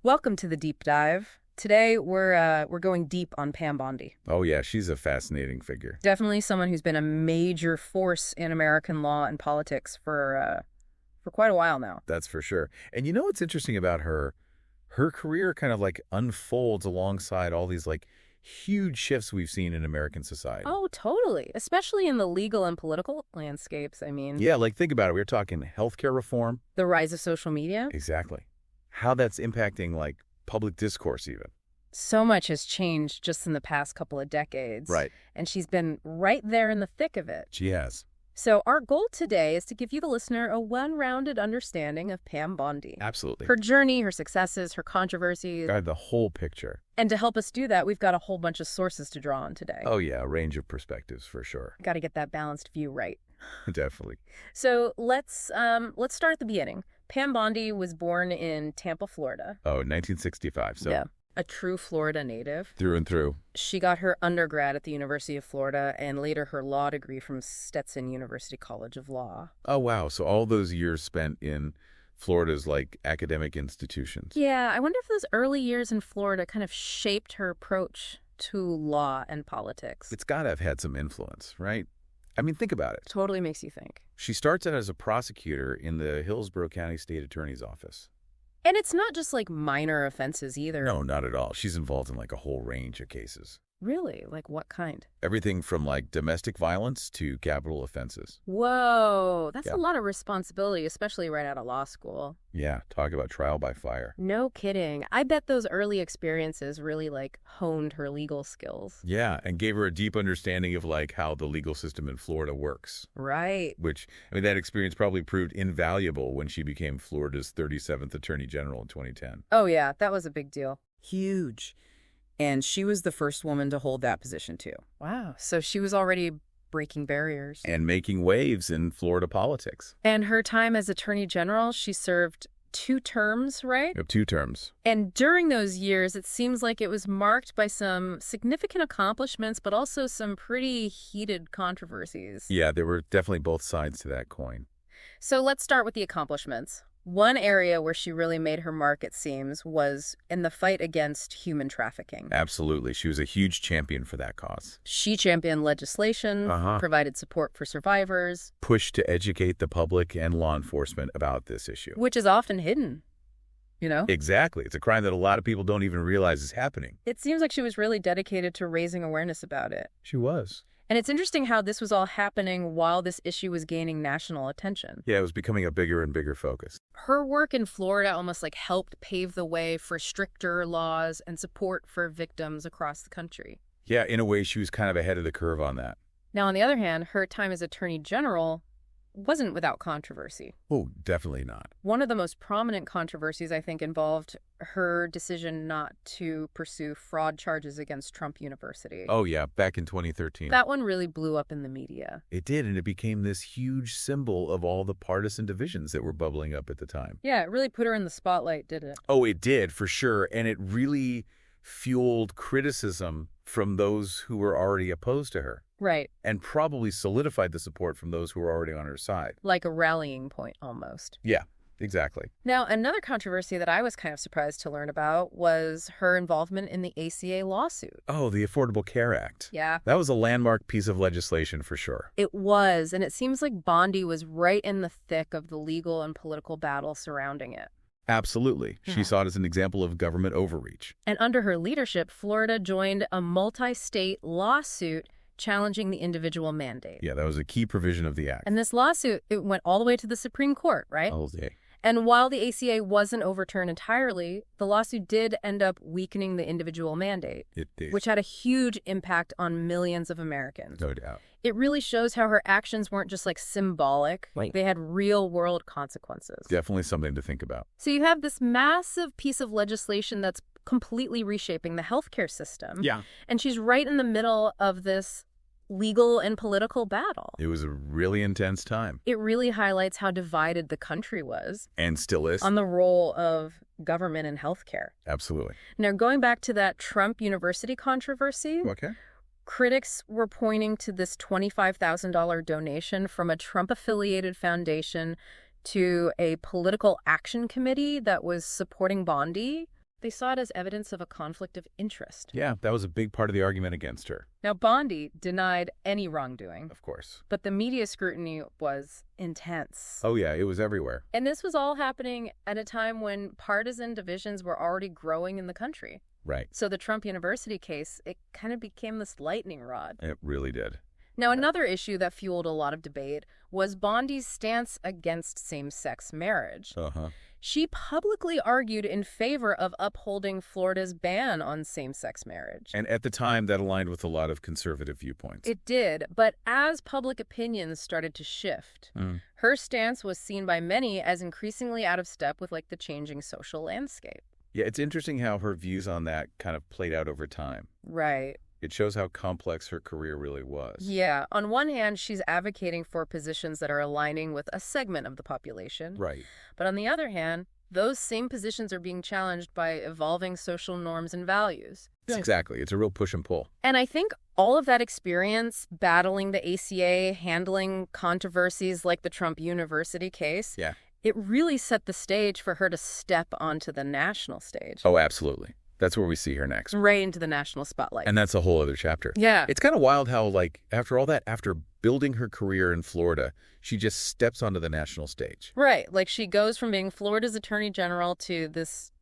Welcome to the deep dive. Today we're going deep on Pam Bondi. Oh yeah, she's a fascinating figure. Definitely someone who's been a major force in American law and politics for quite a while now. That's for sure. And you know what's interesting about her? Her career kind of like unfolds alongside all these like huge shifts we've seen in American society. Oh, totally. Especially in the legal and political landscapes. I mean, Yeah, like think about it. We're talking healthcare reform. the rise of social media. Exactly. How that's impacting like public discourse even. So much has changed just in the past couple of decades. Right. And she's been right there in the thick of it. She has. So our goal today is to give you, the listener, a well-rounded understanding of Pam Bondi. Absolutely. Her journey, her successes, her controversies. Got the whole picture. And to help us do that, we've got a whole bunch of sources to draw on today. Oh yeah, a range of perspectives for sure. Got to get that balanced view right. Definitely. So let's start at the beginning. Pam Bondi was born in Tampa, Florida. Oh, 1965. So Yeah. A true Florida native. through and through. She got her undergrad at the University of Florida and later her law degree from Stetson University College of Law. Oh wow, so all those years spent in Florida's like academic institutions. Yeah, I wonder if those early years in Florida kind of shaped her approach to law and politics. It's got to have had some influence, right? I mean, think about it. Totally makes you think. She starts out as a prosecutor in the Hillsborough County State Attorney's Office. And it's not just like minor offenses either. No, not at all. She's involved in like a whole range of cases. Really? Like what kind? Everything from like domestic violence to capital offenses. Whoa, that's Yeah. a lot of responsibility, especially right out of law school. Yeah, talk about trial by fire. No kidding. I bet those early experiences really like honed her legal skills. Yeah, and gave her a deep understanding of like how the legal system in Florida works. Right. Which, I mean, that experience probably proved invaluable when she became Florida's 37th Attorney General in 2010. Oh yeah, that was a big deal. Huge. And she was the first woman to hold that position, too. Wow. So she was already breaking barriers. And making waves in Florida politics. And her time as Attorney General, she served 2 terms, right? Of 2 terms. And during those years, it seems like it was marked by some significant accomplishments, but also some pretty heated controversies. Yeah, there were definitely both sides to that coin. So let's start with the accomplishments. One area where she really made her mark, it seems, was in the fight against human trafficking. Absolutely. She was a huge champion for that cause. She championed legislation, provided support for survivors, Pushed to educate the public and law enforcement about this issue. which is often hidden, you know? Exactly. It's a crime that a lot of people don't even realize is happening. It seems like she was really dedicated to raising awareness about it. She was. And it's interesting how this was all happening while this issue was gaining national attention. Yeah, it was becoming a bigger and bigger focus. Her work in Florida almost like helped pave the way for stricter laws and support for victims across the country. Yeah, in a way, she was kind of ahead of the curve on that. Now, on the other hand, her time as Attorney General wasn't without controversy. Oh, definitely not. One of the most prominent controversies, I think, involved her decision not to pursue fraud charges against Trump University. Oh, yeah, back in 2013. That one really blew up in the media. It did, and it became this huge symbol of all the partisan divisions that were bubbling up at the time. Yeah, it really put her in the spotlight, did it? Oh, it did, for sure, and it really fueled criticism from those who were already opposed to her. Right. And probably solidified the support from those who were already on her side. Like a rallying point, almost. Yeah, exactly. Now, another controversy that I was kind of surprised to learn about was her involvement in the ACA lawsuit. Oh, the Affordable Care Act. Yeah. That was a landmark piece of legislation for sure. It was, and it seems like Bondi was right in the thick of the legal and political battle surrounding it. Absolutely. Yeah. She saw it as an example of government overreach. And under her leadership, Florida joined a multi-state lawsuit challenging the individual mandate. Yeah, that was a key provision of the act. And this lawsuit, it went all the way to the Supreme Court, right? All day. And while the ACA wasn't overturned entirely, the lawsuit did end up weakening the individual mandate, It did. which had a huge impact on millions of Americans. No doubt. It really shows how her actions weren't just like symbolic. Right. They had real-world consequences. Definitely something to think about. So you have this massive piece of legislation that's completely reshaping the healthcare system. Yeah. And she's right in the middle of this legal and political battle. It was a really intense time. It really highlights how divided the country was And still is. on the role of government in healthcare. Absolutely. Now, going back to that Trump University controversy, Okay. critics were pointing to this $25,000 donation from a Trump-affiliated foundation to a political action committee that was supporting Bondi. They saw it as evidence of a conflict of interest. Yeah, that was a big part of the argument against her. Now, Bondi denied any wrongdoing. Of course. But the media scrutiny was intense. Oh, yeah, it was everywhere. And this was all happening at a time when partisan divisions were already growing in the country. Right. So the Trump University case, it kind of became this lightning rod. It really did. Now, another issue that fueled a lot of debate was Bondi's stance against same-sex marriage. Uh-huh. She publicly argued in favor of upholding Florida's ban on same-sex marriage. And at the time, that aligned with a lot of conservative viewpoints. It did, but as public opinions started to shift, her stance was seen by many as increasingly out of step with, like, the changing social landscape. Yeah, it's interesting how her views on that kind of played out over time. Right. It shows how complex her career really was. Yeah. On one hand, she's advocating for positions that are aligning with a segment of the population. Right. But on the other hand, those same positions are being challenged by evolving social norms and values. Yeah, exactly. It's a real push and pull. And I think all of that experience battling the ACA, handling controversies like the Trump University case, it really set the stage for her to step onto the national stage. Oh, absolutely. That's where we see her next. Right into the national spotlight. And that's a whole other chapter. Yeah. It's kind of wild how, like, after all that, after building her career in Florida, she just steps onto the national stage. Right. Like, she goes from being Florida's attorney general to this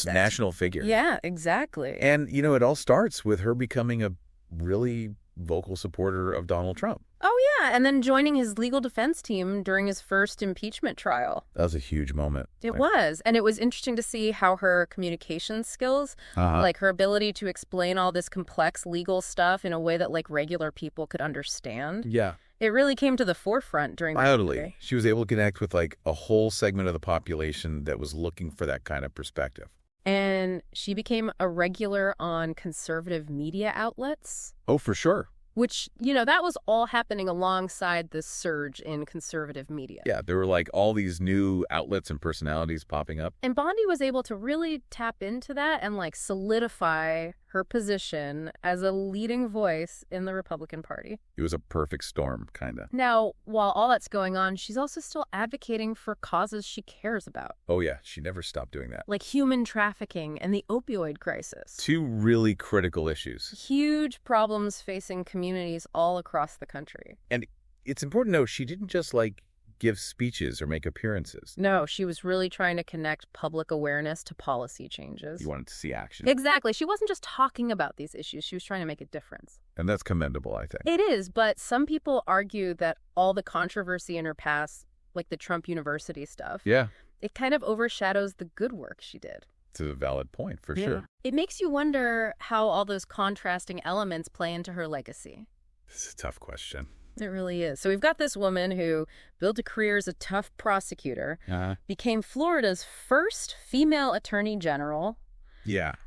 national figure. Yeah, exactly. And, you know, it all starts with her becoming a really vocal supporter of Donald Trump. Oh, yeah. And then joining his legal defense team during his first impeachment trial. That was a huge moment. It was. And it was interesting to see how her communication skills, like her ability to explain all this complex legal stuff in a way that, like, regular people could understand. Yeah. It really came to the forefront during the Totally. She was able to connect with, like, a whole segment of the population that was looking for that kind of perspective. And she became a regular on conservative media outlets. Oh, for sure. Which, you know, that was all happening alongside the surge in conservative media. Yeah, there were like all these new outlets and personalities popping up. And Bondi was able to really tap into that and, like, solidify her position as a leading voice in the Republican Party. It was a perfect storm, kind of. Now, while all that's going on, she's also still advocating for causes she cares about. Oh, yeah. She never stopped doing that. Like human trafficking and the opioid crisis. Two really critical issues. Huge problems facing communities all across the country. And it's important to know she didn't just, like, give speeches or make appearances. No, she was really trying to connect public awareness to policy changes. You wanted to see action. Exactly. She wasn't just talking about these issues. She was trying to make a difference. And that's commendable, I think. It is, but some people argue that all the controversy in her past, like the Trump University stuff, it kind of overshadows the good work she did. It's a valid point, for sure. It makes you wonder how all those contrasting elements play into her legacy. This is a tough question. It really is. So we've got this woman who built a career as a tough prosecutor, became Florida's first female attorney general,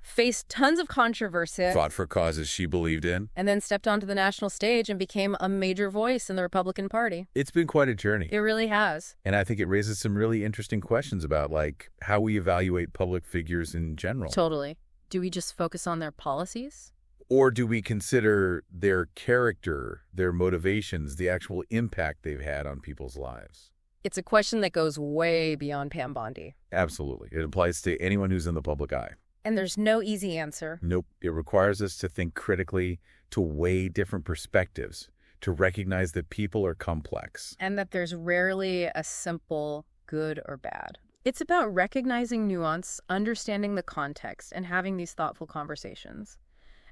faced tons of controversy, fought for causes she believed in, and then stepped onto the national stage and became a major voice in the Republican Party. It's been quite a journey. It really has. And I think it raises some really interesting questions about, like, how we evaluate public figures in general. Totally. Do we just focus on their policies? Or do we consider their character, their motivations, the actual impact they've had on people's lives? It's a question that goes way beyond Pam Bondi. Absolutely. It applies to anyone who's in the public eye. And there's no easy answer. Nope. It requires us to think critically, to weigh different perspectives, to recognize that people are complex. And that there's rarely a simple good or bad. It's about recognizing nuance, understanding the context, and having these thoughtful conversations.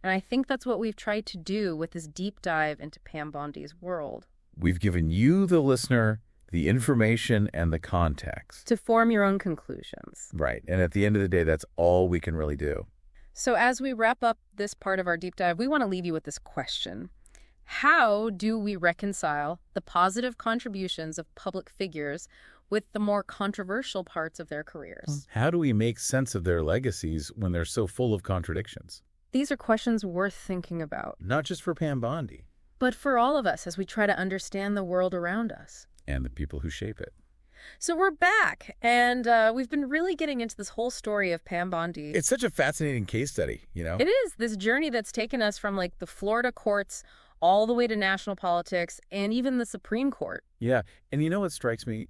And I think that's what we've tried to do with this deep dive into Pam Bondi's world. We've given you, the listener, the information and the context. To form your own conclusions. Right. And at the end of the day, that's all we can really do. So as we wrap up this part of our deep dive, we want to leave you with this question. How do we reconcile the positive contributions of public figures with the more controversial parts of their careers? How do we make sense of their legacies when they're so full of contradictions? These are questions worth thinking about. Not just for Pam Bondi. But for all of us as we try to understand the world around us. And the people who shape it. So we're back, and we've been really getting into this whole story of Pam Bondi. It's such a fascinating case study, you know? It is. This journey that's taken us from, like, the Florida courts all the way to national politics and even the Supreme Court. Yeah. And you know what strikes me?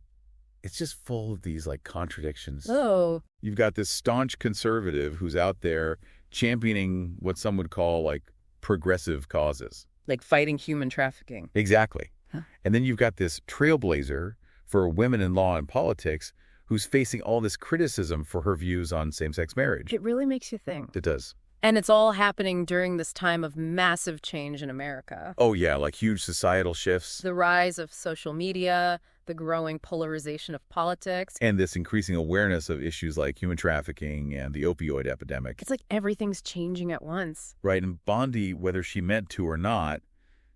it's just full of these like contradictions. Oh, You've got this staunch conservative who's out there championing what some would call like progressive causes. Like fighting human trafficking. Exactly. Huh. And then you've got this trailblazer for women in law and politics who's facing all this criticism for her views on same-sex marriage. it really makes you think. It does. And it's all happening during this time of massive change in America. Oh, yeah, like huge societal shifts. The rise of social media, the growing polarization of politics. And this increasing awareness of issues like human trafficking and the opioid epidemic. It's like everything's changing at once. Right, and Bondi, whether she meant to or not,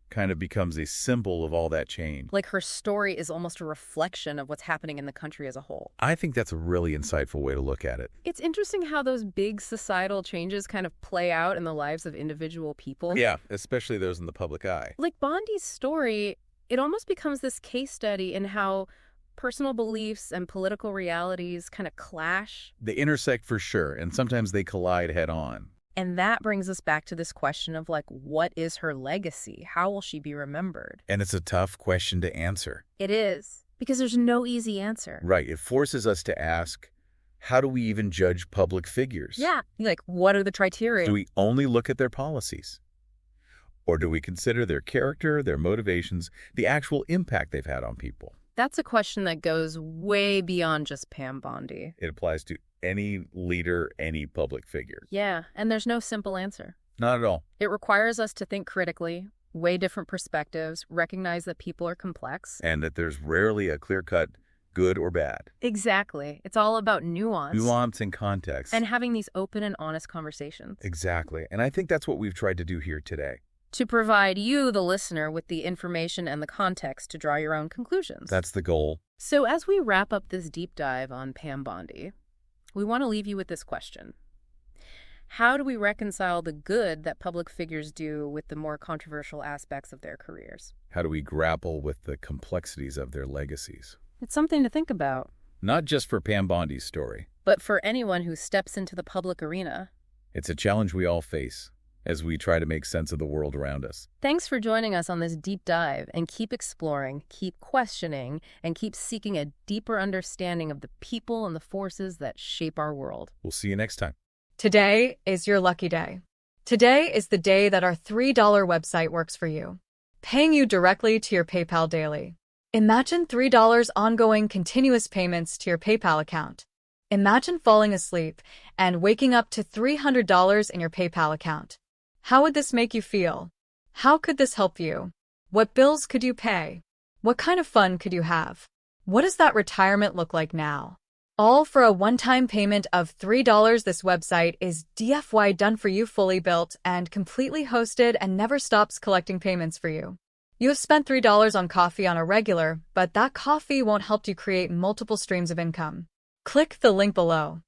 kind of becomes a symbol of all that change. Like her story is almost a reflection of what's happening in the country as a whole. I think that's a really insightful way to look at it. It's interesting how those big societal changes kind of play out in the lives of individual people. Yeah, especially those in the public eye. Like Bondi's story, it almost becomes this case study in how personal beliefs and political realities kind of clash. They intersect for sure, and sometimes they collide head on. And that brings us back to this question of like, what is her legacy? How will she be remembered? And it's a tough question to answer. It is, because there's no easy answer. Right, it forces us to ask, how do we even judge public figures? Yeah, like what are the criteria? Do we only look at their policies? Or do we consider their character, their motivations, the actual impact they've had on people? That's a question that goes way beyond just Pam Bondi. It applies to any leader, any public figure. Yeah, and there's no simple answer. Not at all. It requires us to think critically, weigh different perspectives, recognize that people are complex. And that there's rarely a clear-cut good or bad. Exactly. It's all about nuance. Nuance and context. And having these open and honest conversations. Exactly. And I think that's what we've tried to do here today. To provide you, the listener, with the information and the context to draw your own conclusions. That's the goal. So as we wrap up this deep dive on Pam Bondi, we want to leave you with this question. How do we reconcile the good that public figures do with the more controversial aspects of their careers? How do we grapple with the complexities of their legacies? It's something to think about. Not just for Pam Bondi's story. But for anyone who steps into the public arena. It's a challenge we all face as we try to make sense of the world around us. Thanks for joining us on this deep dive, and keep exploring, keep questioning, and keep seeking a deeper understanding of the people and the forces that shape our world. We'll see you next time. Today is your lucky day. Today is the day that our $3 website works for you, paying you directly to your PayPal daily. Imagine $3 ongoing continuous payments to your PayPal account. Imagine falling asleep and waking up to $300 in your PayPal account. How would this make you feel? How could this help you? What bills could you pay? What kind of fun could you have? What does that retirement look like now? All for a one-time payment of $3. This website is DFY done for you, fully built and completely hosted, and never stops collecting payments for you. You have spent $3 on coffee on a regular, but that coffee won't help you create multiple streams of income. Click the link below.